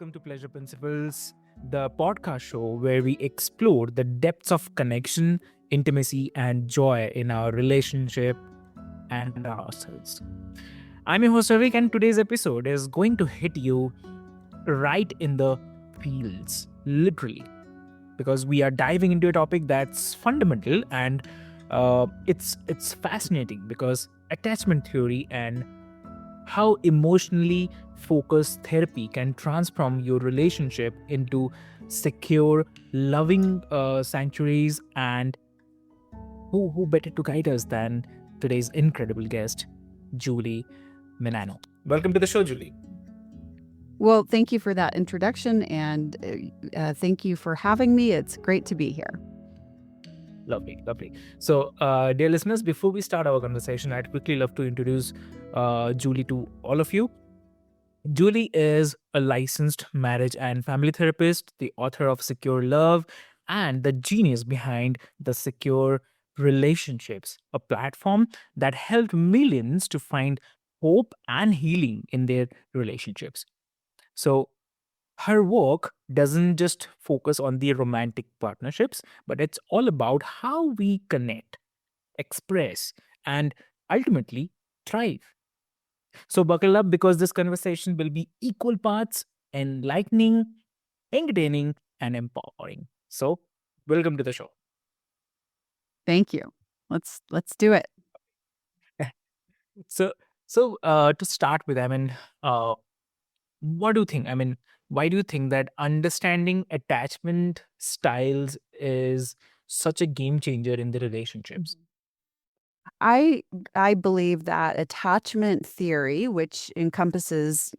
welcome to Pleasure Principles, the podcast show where we explore the depths of connection, intimacy, and joy in our relationship and ourselves. I'm your host, Ravik, and today's episode is going to hit you right in the feels, literally, because we are diving into a topic that's fundamental and it's fascinating because attachment theory and how emotionally focused therapy can transform your relationship into secure, loving sanctuaries. And who better to guide us than today's incredible guest, Julie Minano? Welcome to the show, Julie. Well, thank you for that introduction, and thank you for having me. It's great to be here. Lovely, lovely. So, dear listeners, before we start our conversation, I'd quickly love to introduce Julie to all of you. Julie is a licensed marriage and family therapist, the author of Secure Love, and the genius behind the Secure Relationships, a platform that helped millions to find hope and healing in their relationships. So, her work doesn't just focus on the romantic partnerships, but it's all about how we connect, express, and ultimately thrive. So buckle up because this conversation will be equal parts enlightening, entertaining, and empowering. So, welcome to the show. Thank you. Let's do it. So, to start with, uh, what do you think? Why do you think that understanding attachment styles is such a game changer in the relationships? I I believe that attachment theory, which encompasses,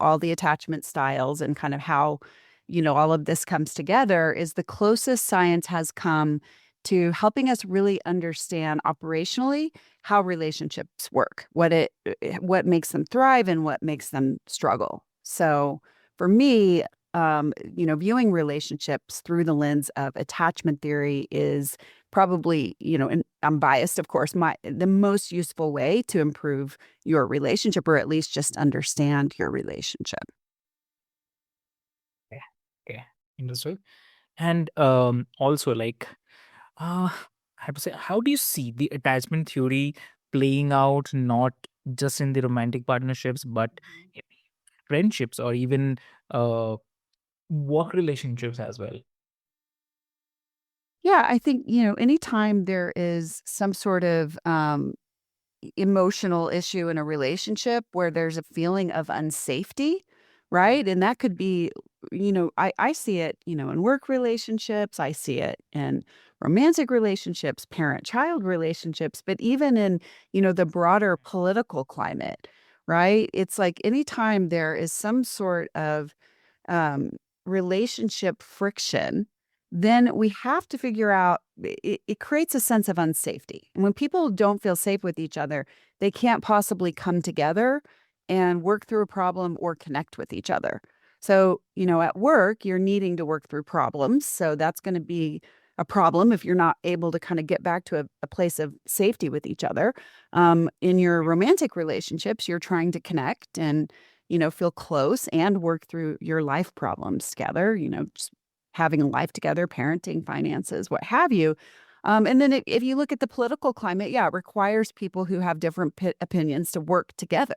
all the attachment styles and kind of how, all of this comes together, is the closest science has come to helping us really understand operationally how relationships work, what makes them thrive and what makes them struggle. So for me, viewing relationships through the lens of attachment theory is probably, and I'm biased, of course, the most useful way to improve your relationship, or at least just understand your relationship. Yeah. Okay. Understood. And also, I have to say, how do you see the attachment theory playing out not just in the romantic partnerships, but in friendships or even uh, work relationships as well? Yeah, I think, anytime there is some sort of emotional issue in a relationship where there's a feeling of unsafety, right? And that could be, I see it, in work relationships, I see it in romantic relationships, parent-child relationships, but even in, the broader political climate, right? It's like anytime there is some sort of um, relationship friction, then we have to figure out it creates a sense of unsafety. And when people don't feel safe with each other, they can't possibly come together and work through a problem or connect with each other. So, at work, you're needing to work through problems. So that's going to be a problem if you're not able to kind of get back to a place of safety with each other. In your romantic relationships, you're trying to connect and feel close and work through your life problems together, just having a life together, parenting, finances, what have you. And then if you look at the political climate, yeah, it requires people who have different opinions to work together.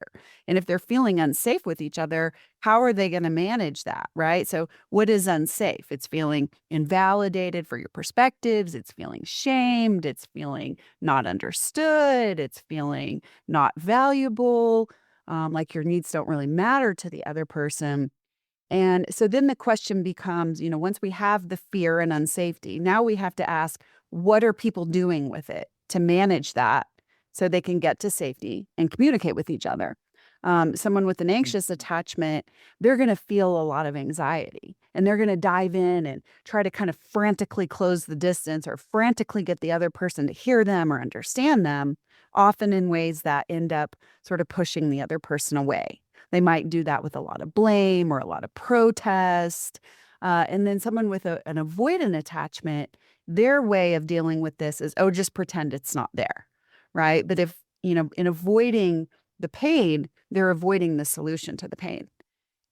And if they're feeling unsafe with each other, how are they going to manage that? Right. So, what is unsafe? It's feeling invalidated for your perspectives. It's feeling shamed. It's feeling not understood. It's feeling not valuable, like your needs don't really matter to the other person. And so then the question becomes, once we have the fear and unsafety, now we have to ask, what are people doing with it to manage that so they can get to safety and communicate with each other? Someone with an Mm. anxious attachment, they're going to feel a lot of anxiety and they're going to dive in and try to kind of frantically close the distance or frantically get the other person to hear them or understand them, often in ways that end up sort of pushing the other person away. They might do that with a lot of blame or a lot of protest. And then someone with an avoidant attachment, their way of dealing with this is, oh, just pretend it's not there. Right. But in avoiding the pain, they're avoiding the solution to the pain.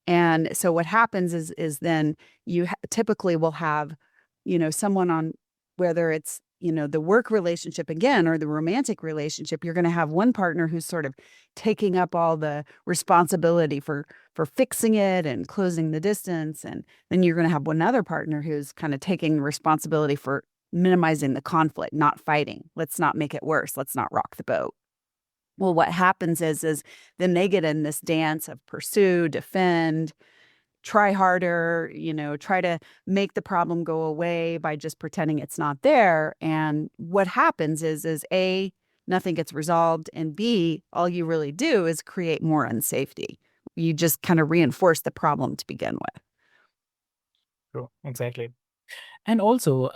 And so what happens is then you typically will have, someone on, whether it's, the work relationship again or the romantic relationship, you're going to have one partner who's sort of taking up all the responsibility for fixing it and closing the distance. And then you're going to have one other partner who's kind of taking responsibility for minimizing the conflict, not fighting. Let's not make it worse. Let's not rock the boat. Well, what happens is then they get in this dance of pursue, defend, try harder, try to make the problem go away by just pretending it's not there. And what happens is A, nothing gets resolved, and B, all you really do is create more unsafety. You just kind of reinforce the problem to begin with. True, exactly. And also,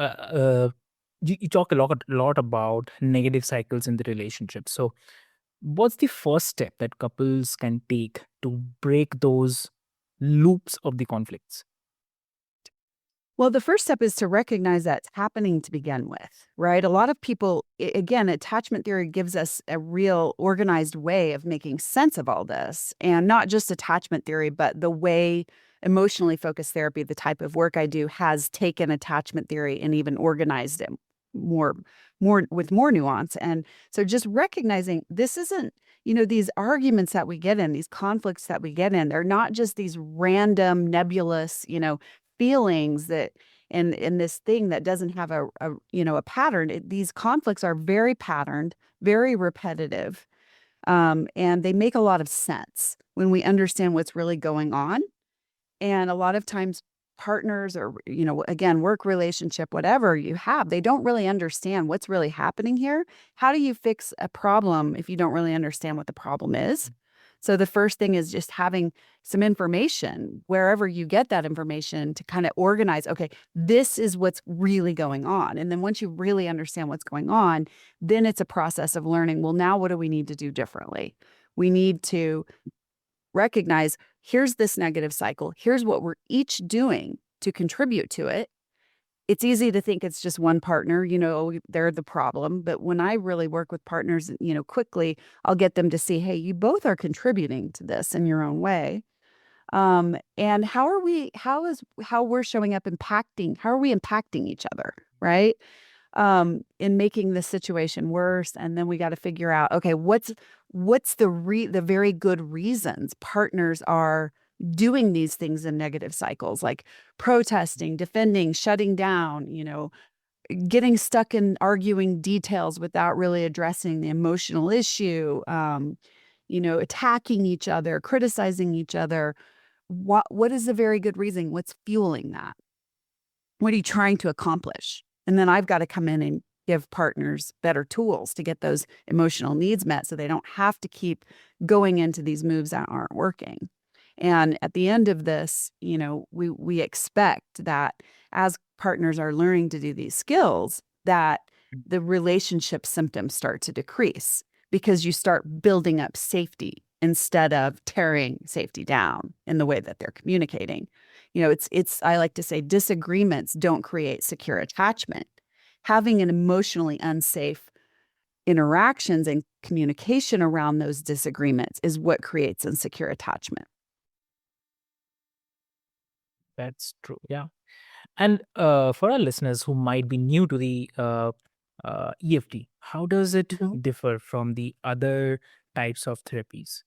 you talk a lot about negative cycles in the relationship. So, what's the first step that couples can take to break those loops of the conflicts? Well, the first step is to recognize that's happening to begin with, right? A lot of people, again, attachment theory gives us a real organized way of making sense of all this. And not just attachment theory, but the way emotionally focused therapy, the type of work I do, has taken attachment theory and even organized it more, more with more nuance. And so just recognizing this isn't, these arguments that we get in, these conflicts that we get in, they're not just these random nebulous, feelings that in this thing that doesn't have a pattern. These conflicts are very patterned, very repetitive, and they make a lot of sense when we understand what's really going on. And a lot of times partners or, again, work relationship, whatever you have, they don't really understand what's really happening here. How do you fix a problem if you don't really understand what the problem is? So the first thing is just having some information wherever you get that information to kind of organize, okay, this is what's really going on. And then once you really understand what's going on, then it's a process of learning, well, now what do we need to do differently? We need to recognize, here's this negative cycle. Here's what we're each doing to contribute to it. It's easy to think it's just one partner, they're the problem. But when I really work with partners, quickly, I'll get them to see, hey, you both are contributing to this in your own way. And how we're showing up how are we impacting each other, right? In making the situation worse. And then we got to figure out, okay, what's the very good reasons partners are doing these things in negative cycles, like protesting, defending, shutting down, getting stuck in arguing details without really addressing the emotional issue, attacking each other, criticizing each other. What is the very good reason? What's fueling that? What are you trying to accomplish? And then I've got to come in and give partners better tools to get those emotional needs met so they don't have to keep going into these moves that aren't working. And at the end of this, we expect that as partners are learning to do these skills, that the relationship symptoms start to decrease because you start building up safety instead of tearing safety down in the way that they're communicating. I like to say disagreements don't create secure attachment. Having an emotionally unsafe interactions and communication around those disagreements is what creates insecure attachment. That's true. Yeah. And for our listeners who might be new to the EFT, how does it differ from the other types of therapies?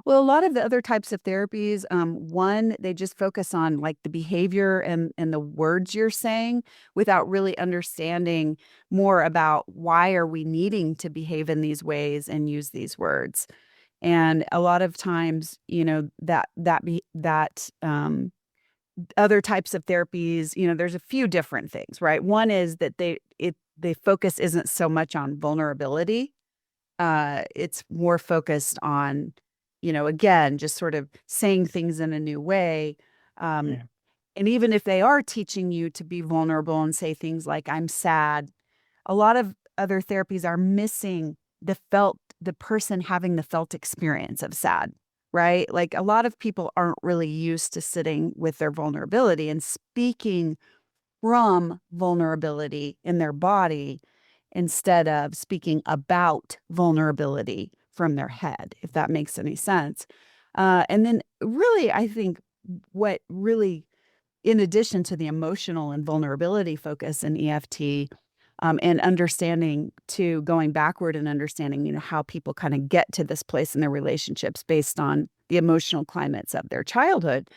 Well, a lot of the other types of therapies, one, they just focus on like the behavior and the words you're saying without really understanding more about why are we needing to behave in these ways and use these words. And a lot of times, other types of therapies, there's a few different things, right? One is that they focus isn't so much on vulnerability. It's more focused on, again, just sort of saying things in a new way. Um, Yeah. and even if they are teaching you to be vulnerable and say things like, I'm sad, a lot of other therapies are missing the person having the felt experience of sad, right? Like a lot of people aren't really used to sitting with their vulnerability and speaking from vulnerability in their body instead of speaking about vulnerability from their head, if that makes any sense. And then really, I think what really, in addition to the emotional and vulnerability focus in EFT, and understanding to going backward and understanding, how people kind of get to this place in their relationships based on the emotional climates of their childhood.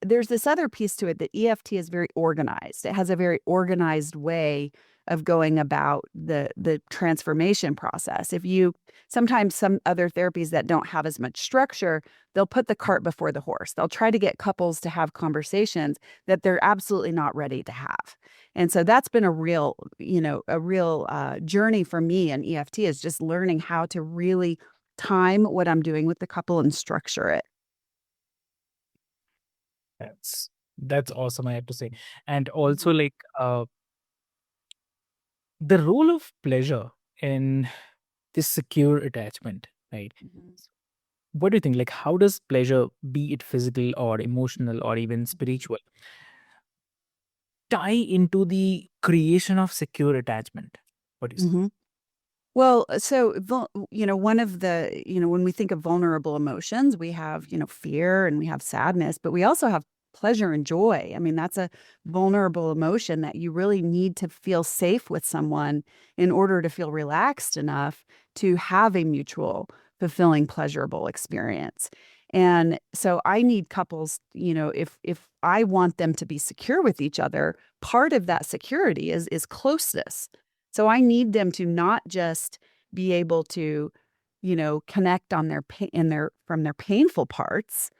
There's this other piece to it that EFT is very organized. It has a very organized way of going about the transformation process. If you sometimes some other therapies that don't have as much structure, they'll put the cart before the horse. They'll try to get couples to have conversations that they're absolutely not ready to have. And so that's been a real journey for me in EFT, is just learning how to really time what I'm doing with the couple and structure it. That's awesome, I have to say. And also, Mhm. like, the role of pleasure in this secure attachment, right? Mhm. What do you think? Like, how does pleasure, be it physical or emotional or even Mhm. spiritual, tie into the creation of secure attachment? What do you say? Mhm. Well, one of when we think of vulnerable emotions, we have, fear and we have sadness, but we also have pleasure and joy. I mean, that's a vulnerable emotion that you really need to feel safe with someone in order to feel relaxed enough to have a mutual, fulfilling, pleasurable experience. And so I need couples, if I want them to be secure with each other, part of that security is closeness. So I need them to not just be able to, connect on their pain in their from their painful parts,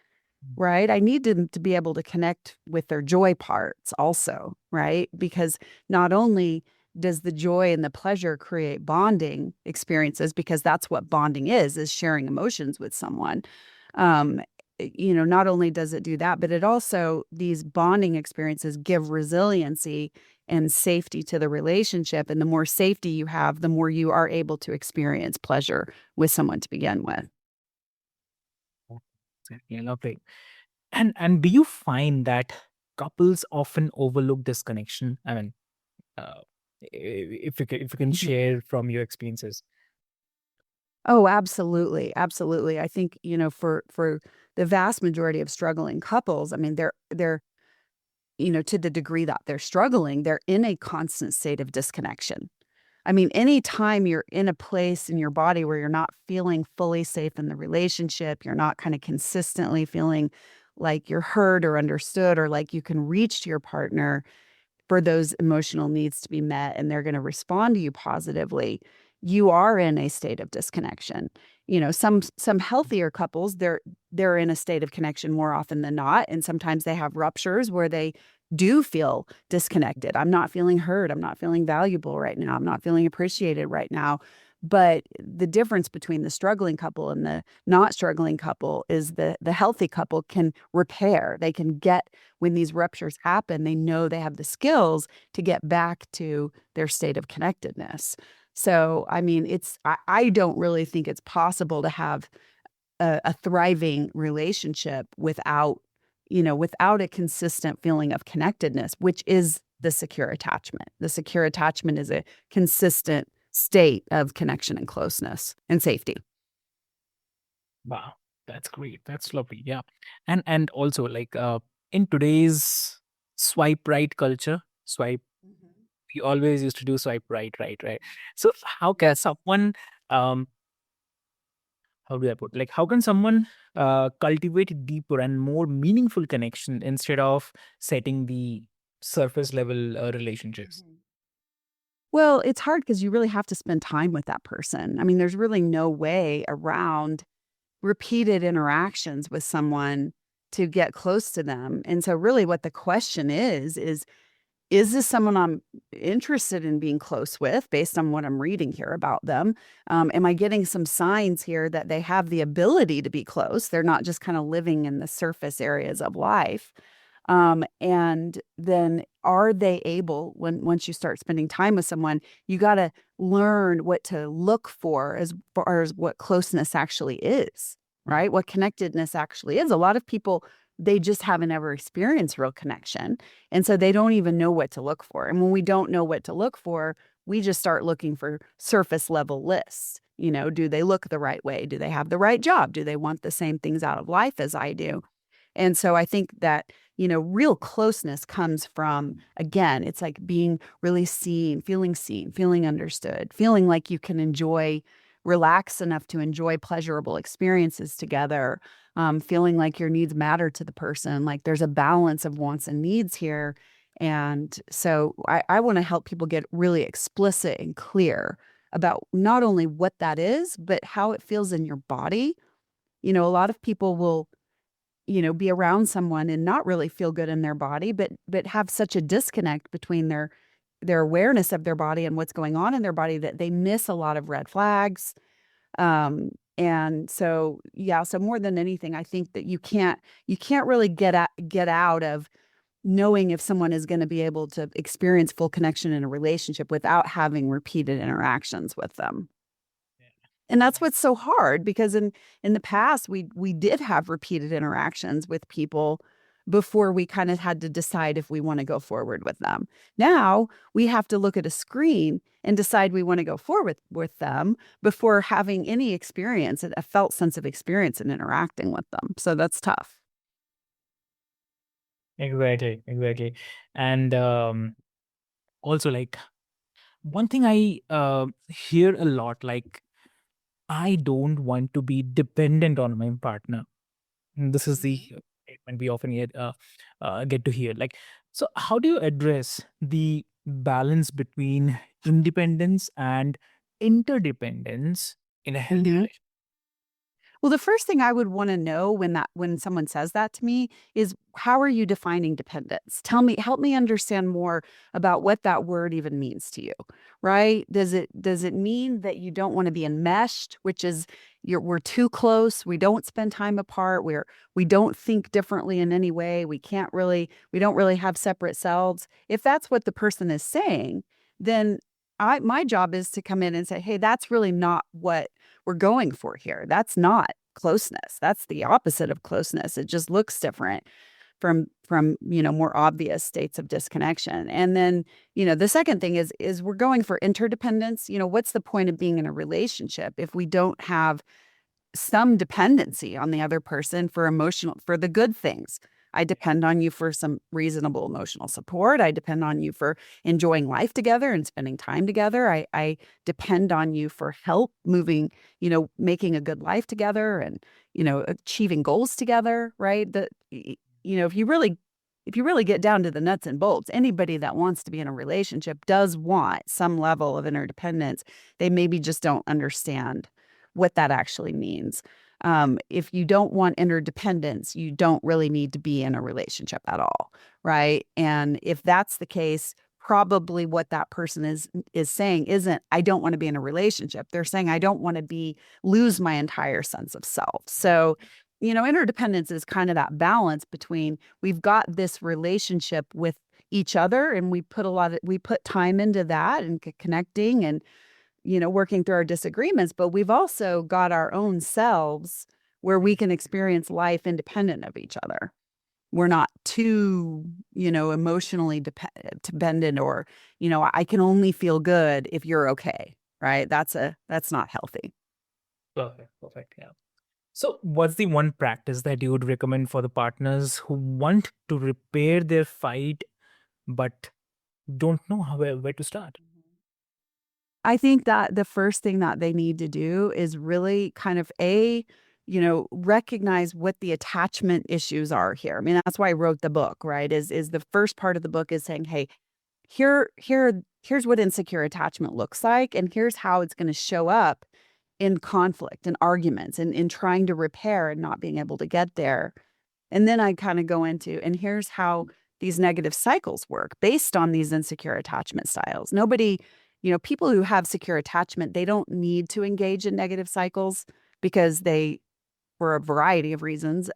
right? I need them to be able to connect with their joy parts also, right? Because not only does the joy and the pleasure create bonding experiences, because that's what bonding is sharing emotions with someone. Um, not only does it do that, but it also, these bonding experiences give resiliency and safety to the relationship. And the more safety you have, the more you are able to experience pleasure with someone to begin with. Exactly, lovely. And do you find that couples often overlook this connection? I mean, uh, if you can share from your experiences. Oh, absolutely, absolutely. I think, for the vast majority of struggling couples, I mean, they're to the degree that they're struggling, they're in a constant state of disconnection. I mean, anytime you're in a place in your body where you're not feeling fully safe in the relationship, you're not kind of consistently feeling like you're heard or understood, or like you can reach to your partner for those emotional needs to be met and they're going to respond to you positively, you are in a state of disconnection. Some healthier couples, they're in a state of connection more often than not, and sometimes they have ruptures where they do feel disconnected. I'm not feeling heard, I'm not feeling valuable right now, I'm not feeling appreciated right now. But the difference between the struggling couple and the not struggling couple is the healthy couple can repair. They can get, when these ruptures happen, they know they have the skills to get back to their state of connectedness. So, I mean, I don't really think it's possible to have a thriving relationship without a consistent feeling of connectedness, which is the secure attachment. The secure attachment is a consistent state of connection and closeness and safety. Wow, that's great. That's lovely. Yeah. And also, like, in today's swipe right culture, we always used to do swipe right, right, right. So how can someone, um how do I put, like, how can someone cultivate a deeper and more meaningful connection instead of setting the surface level relationships? Mhm. Well, it's hard because you really have to spend time with that person. I mean, there's really no way around repeated interactions with someone to get close to them. And so really what the question is this someone I'm interested in being close with based on what I'm reading here about them? Am I getting some signs here that they have the ability to be close? They're not just kind of living in the surface areas of life. And then are they able, once you start spending time with someone, you got to learn what to look for as far as what closeness actually is, Mm. right? What connectedness actually is. A lot of people, they just haven't ever experienced real connection. And so they don't even know what to look for. And when we don't know what to look for, we just start looking for surface level lists. Do they look the right way? Do they have the right job? Do they want the same things out of life as I do? And so I think that, real closeness comes from, again, it's like being really seen, feeling understood, feeling like you can relax enough to enjoy pleasurable experiences together, feeling like your needs matter to the person, like there's a balance of wants and needs here. And so I want to help people get really explicit and clear about not only what that is, but how it feels in your body. A lot of people will be around someone and not really feel good in their body, but have such a disconnect between their awareness of their body and what's going on in their body that they miss a lot of red flags. And so, yeah, so more than anything, I think that you can't really get out of knowing if someone is going to be able to experience full connection in a relationship without having repeated interactions with them. And that's what's so hard because in the past we did have repeated interactions with people before we kind of had to decide if we want to go forward with them. Now, we have to look at a screen and decide we want to go forward with them before having any experience, a felt sense of experience in interacting with them. So that's tough. Exactly, exactly. And also, like, one thing I hear a lot, like, I don't want to be dependent on my partner. And this is the Mhm. statement we often get to hear. Like, so how do you address the balance between independence and interdependence in a healthy Mhm. relationship? Well, the first thing I would wanna know when someone says that to me is, how are you defining dependence? Help me understand more about what that word even means to you, right? Does it mean that you don't wanna be enmeshed, which is we're too close, we don't spend time apart, we don't think differently in any way, we don't really have separate selves? If that's what the person is saying, then my job is to come in and say, "Hey, that's really not what we're going for here. That's not closeness. That's the opposite of closeness. It just looks different from more obvious states of disconnection." And then, the second thing is we're going for interdependence. What's the point of being in a relationship if we don't have some dependency on the other person for the good things? I depend on you for some reasonable emotional support. I depend on you for enjoying life together and spending time together. I depend on you for help making a good life together and, achieving goals together, right? If you really get down to the nuts and bolts, anybody that wants to be in a relationship does want some level of interdependence. They maybe just don't understand what that actually means. If you don't want interdependence, you don't really need to be in a relationship at all, right? And if that's the case, probably what that person is saying isn't, I don't want to be in a relationship. They're saying, I don't want to lose my entire sense of self. So, interdependence is kind of that balance between, we've got this relationship with each other and we put time into that and connecting and working through our disagreements, but we've also got our own selves where we can experience life independent of each other. We're not too, emotionally dependent, or, I can only feel good if you're okay, right? That's not healthy. Perfect, perfect. Yeah. So, what's the one practice that you would recommend for the partners who want to repair their fight but don't know where to start? I think that the first thing that they need to do is really kind of recognize what the attachment issues are here. I mean, that's why I wrote the book, right? Is the first part of the book is saying, hey, here's what insecure attachment looks like, and here's how it's going to show up in conflict and arguments and in trying to repair and not being able to get there. And then I kind of go into, and here's how these negative cycles work based on these insecure attachment styles. People who have secure attachment, they don't need to engage in negative cycles because for a variety of reasons.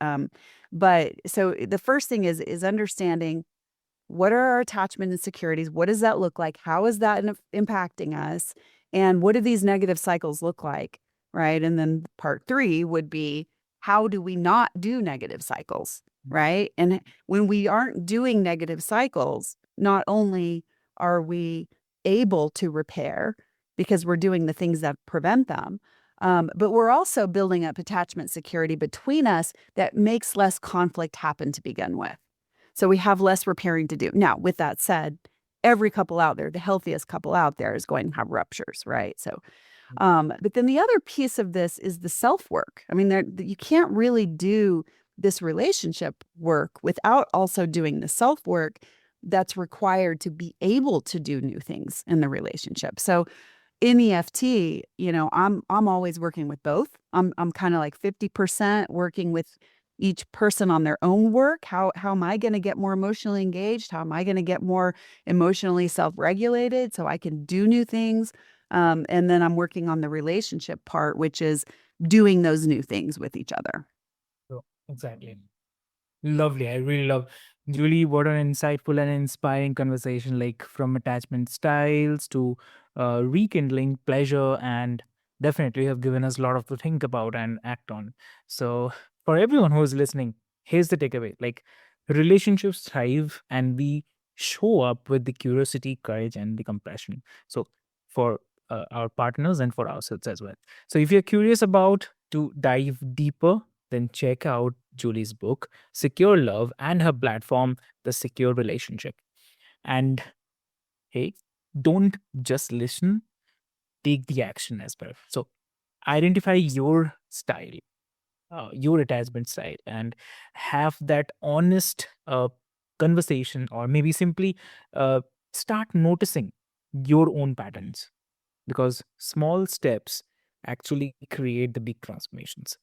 But so the first thing is understanding, what are our attachment insecurities? What does that look like? How is that impacting us? And what do these negative cycles look like? Right. And then part three would be, how do we not do negative cycles? Right. And when we aren't doing negative cycles, not only are we able to repair, because we're doing the things that prevent them. But we're also building up attachment security between us that makes less conflict happen to begin with. So we have less repairing to do. Now, with that said, every couple out there, the healthiest couple out there, is going to have ruptures, right? So, but then the other piece of this is the self work. I mean, you can't really do this relationship work without also doing the self work that's required to be able to do new things in the relationship. So in EFT, I'm always working with both. I'm kind of like 50% working with each person on their own work. How am I going to get more emotionally engaged? How am I going to get more emotionally self-regulated so I can do new things? And then I'm working on the relationship part, which is doing those new things with each other. So, exactly. Lovely. I really love Julie. What an insightful and inspiring conversation, like from attachment styles to rekindling pleasure, and definitely have given us a lot of to think about and act on. So, for everyone who is listening, here's the takeaway: like relationships thrive, and we show up with the curiosity, courage, and the compassion. So, for our partners and for ourselves as well. So, if you're curious about to dive deeper, then check out Julie's book, Secure Love, and her platform, The Secure Relationship. And hey, don't just listen, take the action as well. So identify your style, your attachment style, and have that honest conversation, or maybe simply uh, start noticing your own patterns, because small steps actually create the big transformations.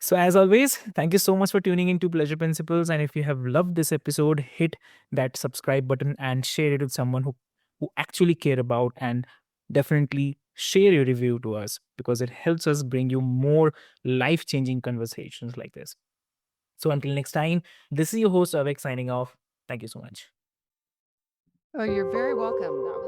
So, as always, thank you so much for tuning into Pleasure Principles. And if you have loved this episode, hit that subscribe button and share it with someone who actually care about, and definitely share your review to us, because it helps us bring you more life changing conversations like this. So, until next time, this is your host, Avik, signing off. Thank you so much. Oh, you're very welcome. That was